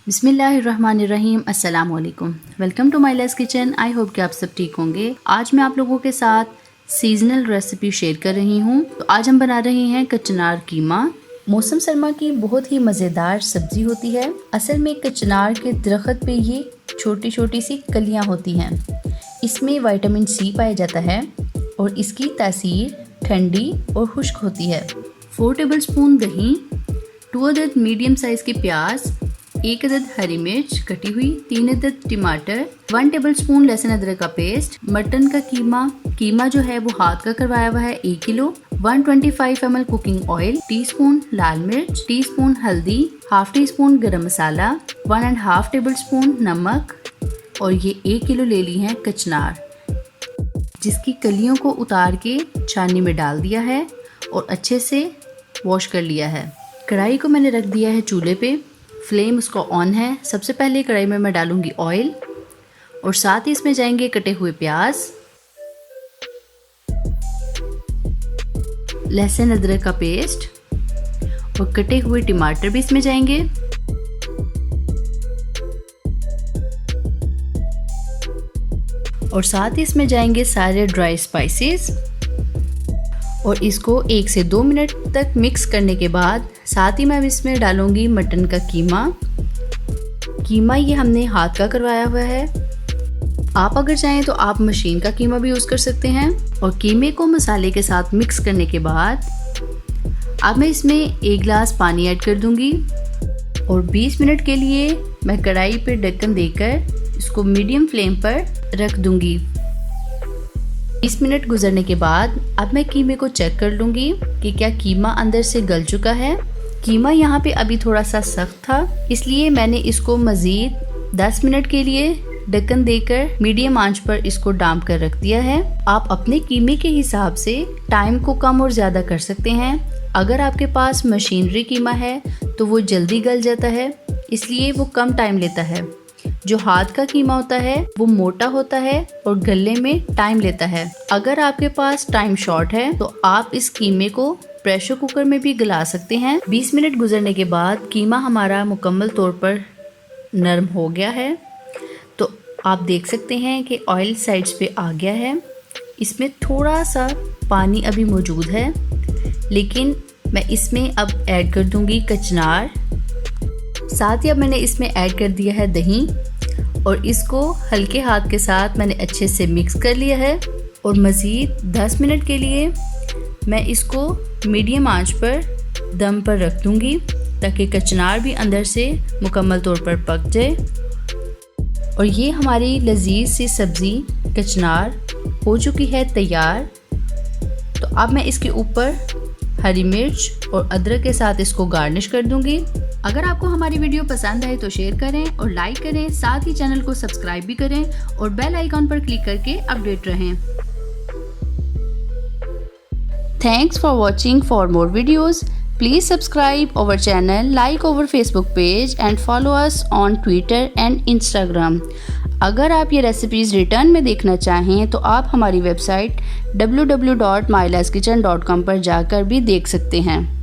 बिस्मिल्लाहिर्रहमानिर्रहीम। अस्सलाम वालेकुम। Welcome to my less kitchen. I hope कि आप सब ठीक होंगे। आज मैं आप लोगों के साथ सीजनल रेसिपी शेयर कर रही हूँ। तो आज हम बना रहे हैं कचनार कीमा। मौसम सरमा की बहुत ही मज़ेदार सब्जी होती है। असल में कचनार के दरख्त पे ये छोटी छोटी सी कलियाँ होती हैं। इसमें विटामिन सी पाया जाता है और इसकी तासीर ठंडी और खुश्क होती है। 4 टेबलस्पून दही, 2 अदद मीडियम साइज़ के प्याज, 1 अदद हरी मिर्च कटी हुई, 3 अदद टमाटर, 1 टेबलस्पून लहसुन अदरक का पेस्ट, मटन का कीमा जो है वो हाथ का करवाया हुआ है 1 किलो, 125 ml कुकिंग ऑयल, टीस्पून लाल मिर्च, टीस्पून हल्दी, हाफ टी स्पून गरम मसाला, 1.5 टेबलस्पून नमक और ये 1 किलो ले ली है कचनार, जिसकी कलियों को उतार के छाननी में डाल दिया है और अच्छे से वॉश कर लिया है। कढ़ाई को मैंने रख दिया है चूल्हे पे, फ्लेम उसका ऑन है। सबसे पहले कढ़ाई में मैं डालूंगी ऑयल और साथ ही इसमें जाएंगे कटे हुए प्याज, लहसुन अदरक का पेस्ट और कटे हुए टमाटर भी इसमें जाएंगे। और साथ ही इसमें जाएंगे सारे ड्राई स्पाइसेस और इसको 1 से 2 मिनट तक मिक्स करने के बाद साथ ही मैं इसमें डालूंगी मटन का कीमा ये हमने हाथ का करवाया हुआ है। आप अगर चाहें तो आप मशीन का कीमा भी यूज़ कर सकते हैं। और कीमे को मसाले के साथ मिक्स करने के बाद अब मैं इसमें 1 गिलास पानी ऐड कर दूंगी और 20 मिनट के लिए मैं कढ़ाई पर ढक्कन देकर इसको मीडियम फ्लेम पर रख दूंगी। 20 मिनट गुजरने के बाद अब मैं कीमे को चेक कर लूँगी कि क्या कीमा अंदर से गल चुका है। कीमा यहाँ पे अभी थोड़ा सा सख्त था, इसलिए मैंने इसको मज़ीद 10 मिनट के लिए ढक्कन देकर मीडियम आंच पर इसको डांप कर रख दिया है। आप अपने कीमे के हिसाब से टाइम को कम और ज़्यादा कर सकते हैं। अगर आपके पास मशीनरी कीमा है तो वो जल्दी गल जाता है, इसलिए वो कम टाइम लेता है। जो हाथ का कीमा होता है वो मोटा होता है और गलने में टाइम लेता है। अगर आपके पास टाइम शॉर्ट है तो आप इस कीमे को प्रेशर कुकर में भी गला सकते हैं। 20 मिनट गुजरने के बाद कीमा हमारा मुकम्मल तौर पर नरम हो गया है। तो आप देख सकते हैं कि ऑयल साइड्स पे आ गया है। इसमें थोड़ा सा पानी अभी मौजूद है, लेकिन मैं इसमें अब ऐड कर दूंगी कचनार। साथ ही अब मैंने इसमें ऐड कर दिया है दही और इसको हल्के हाथ के साथ मैंने अच्छे से मिक्स कर लिया है। और मज़ीद 10 मिनट के लिए मैं इसको मीडियम आंच पर दम पर रख दूंगी ताकि कचनार भी अंदर से मुकम्मल तौर पर पक जाए। और ये हमारी लजीज सी सब्ज़ी कचनार हो चुकी है तैयार। तो अब मैं इसके ऊपर हरी मिर्च और अदरक के साथ इसको गार्निश कर दूंगी। अगर आपको हमारी वीडियो पसंद आए तो शेयर करें और लाइक करें, साथ ही चैनल को सब्सक्राइब भी करें और बेल आइकॉन पर क्लिक करके अपडेट रहें। Thanks for watching. For more videos please subscribe our channel, like our Facebook page and follow us on Twitter and Instagram। अगर आप ये रेसिपीज़ रिटर्न में देखना चाहें तो आप हमारी वेबसाइट www.myleskitchen.com पर जाकर भी देख सकते हैं।